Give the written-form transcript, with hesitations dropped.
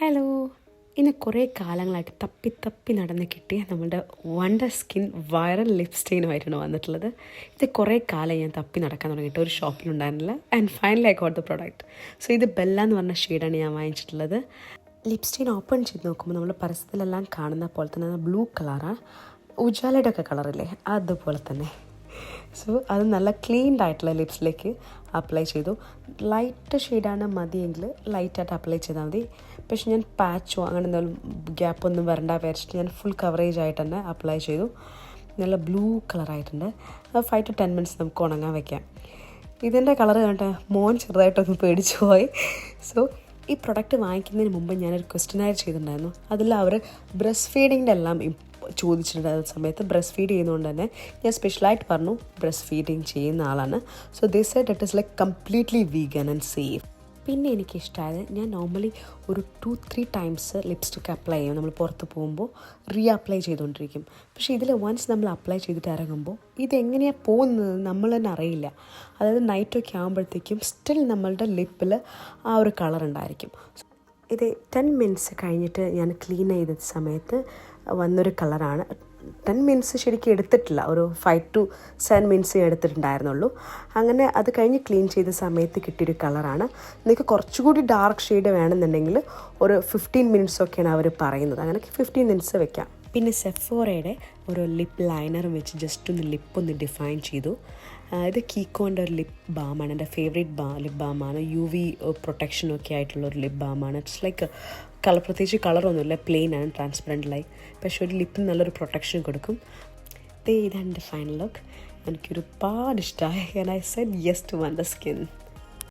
Hello, ഇന്ന് കുറേ കാലങ്ങളായിട്ട് തപ്പി നടന്ന് കിട്ടിയ നമ്മുടെ വണ്ടർ സ്കിൻ വൈറൽ ലിപ് സ്റ്റെയിനുമായിട്ടാണ് വന്നിട്ടുള്ളത്. ഇത് കുറേ കാലം ഞാൻ തപ്പി നടക്കാൻ തുടങ്ങിയിട്ട് ഒരു ഷോപ്പിലുണ്ടായിരുന്നില്ല. And finally I got the product. So ഇത് ബെല്ല എന്ന് പറഞ്ഞ ഷെയ്ഡാണ് ഞാൻ വാങ്ങിച്ചിട്ടുള്ളത്. ലിപ് സ്റ്റെയിൻ ഓപ്പൺ ചെയ്ത് നോക്കുമ്പോൾ നമ്മൾ പരസ്യത്തിലെല്ലാം കാണുന്ന പോലെ തന്നെ ബ്ലൂ കളറാണ്. ഉജാലയുടെ ഒക്കെ കളറില്ലേ, അതുപോലെ തന്നെ. സോ അത് നല്ല ക്ലീൻഡ് ആയിട്ടുള്ള ലിപ്സിലേക്ക് അപ്ലൈ ചെയ്തു. ലൈറ്റ് ഷെയ്ഡാണ് മതിയെങ്കിൽ ലൈറ്റായിട്ട് അപ്ലൈ ചെയ്താൽ മതി. പക്ഷെ ഞാൻ പാച്ചോ അങ്ങനെ എന്തെങ്കിലും ഗ്യാപ്പൊന്നും വരണ്ട വിചാരിച്ചിട്ട് ഞാൻ ഫുൾ കവറേജ് ആയിട്ട് തന്നെ അപ്ലൈ ചെയ്തു. നല്ല ബ്ലൂ കളറായിട്ടുണ്ട്. 5 to 10 മിനിറ്റ്സ് നമുക്ക് ഉണങ്ങാൻ വയ്ക്കാം. ഇതിൻ്റെ കളർ കണ്ടിട്ട് മോൻ ചെറുതായിട്ടൊന്ന് പേടിച്ചു പോയി. സോ ഈ പ്രൊഡക്റ്റ് വാങ്ങിക്കുന്നതിന് മുമ്പ് ഞാനൊരു ക്വസ്റ്റ്യനായി ചെയ്തിട്ടുണ്ടായിരുന്നു. അതിൽ അവർ ബ്രസ്റ്റ് ഫീഡിങ്ങിൻ്റെ എല്ലാം ചോദിച്ചിട്ടുണ്ടായിരുന്ന സമയത്ത് ബ്രസ്റ്റ് ഫീഡ് ചെയ്യുന്നതുകൊണ്ട് തന്നെ ഞാൻ സ്പെഷ്യലായിട്ട് പറഞ്ഞു ബ്രസ്റ്റ് ഫീഡിങ് ചെയ്യുന്ന ആളാണ്. So this said it is like completely vegan and safe. പിന്നെ എനിക്കിഷ്ടമായത് ഞാൻ നോർമലി ഒരു 2-3 ടൈംസ് ലിപ്സ്റ്റിക്ക് അപ്ലൈ ചെയ്യും. നമ്മൾ പുറത്ത് പോകുമ്പോൾ അപ്ലൈ ചെയ്തുകൊണ്ടിരിക്കും. പക്ഷേ ഇതിൽ വൺസ് നമ്മൾ അപ്ലൈ ചെയ്തിട്ട് ഇറങ്ങുമ്പോൾ ഇതെങ്ങനെയാണ് പോകുന്നത് നമ്മൾ തന്നെ അറിയില്ല. അതായത് നൈറ്റൊക്കെ ആകുമ്പോഴത്തേക്കും സ്റ്റിൽ നമ്മളുടെ ലിപ്പിൽ ആ ഒരു കളർ ഉണ്ടായിരിക്കും. ഇത് 10 മിനിറ്റ്സ് കഴിഞ്ഞിട്ട് ഞാൻ ക്ലീൻ ചെയ്ത സമയത്ത് വന്നൊരു കളറാണ്. 10 മിനിറ്റ്സ് ശരിക്കും എടുത്തിട്ടില്ല, ഒരു 5 to 7 മിനിറ്റ്സ് എടുത്തിട്ടുണ്ടായിരുന്നുള്ളൂ. അങ്ങനെ അത് കഴിഞ്ഞ് ക്ലീൻ ചെയ്ത സമയത്ത് കിട്ടിയൊരു കളറാണ്. നിങ്ങൾക്ക് കുറച്ചുകൂടി ഡാർക്ക് ഷെയ്ഡ് വേണമെന്നുണ്ടെങ്കിൽ ഒരു 15 മിനിറ്റ്സ് ഒക്കെയാണ് അവർ പറയുന്നത്. അങ്ങനെ 15 മിനിറ്റ്സ് വെക്കാം. പിന്നെ സെഫോറയുടെ ഒരു ലിപ്പ് ലൈനർ വെച്ച് ജസ്റ്റ് ഒന്ന് ലിപ്പൊന്ന് ഡിഫൈൻ ചെയ്തു. ഇത് കീക്കോൻ്റെ ഒരു ലിപ്പ് ബാമാണ്. എൻ്റെ ഫേവറേറ്റ് ലിപ്പ് ബാമാണ്. UV പ്രൊട്ടക്ഷനൊക്കെ ആയിട്ടുള്ളൊരു ലിപ്പ് ബാമാണ്. ഇറ്റ്സ് ലൈക്ക് പ്രത്യേകിച്ച് കളറൊന്നുമില്ല, പ്ലെയിൻ ആണ്, ട്രാൻസ്പെറൻറ്റ് പക്ഷേ ഒരു ലിപ്പിന് നല്ലൊരു പ്രൊട്ടക്ഷൻ കൊടുക്കും. ഇതാണ് എൻ്റെ ഫൈനൽ ലുക്ക്. എനിക്കൊരുപാട് ഇഷ്ടമായി. And I said yes to Wonder skin.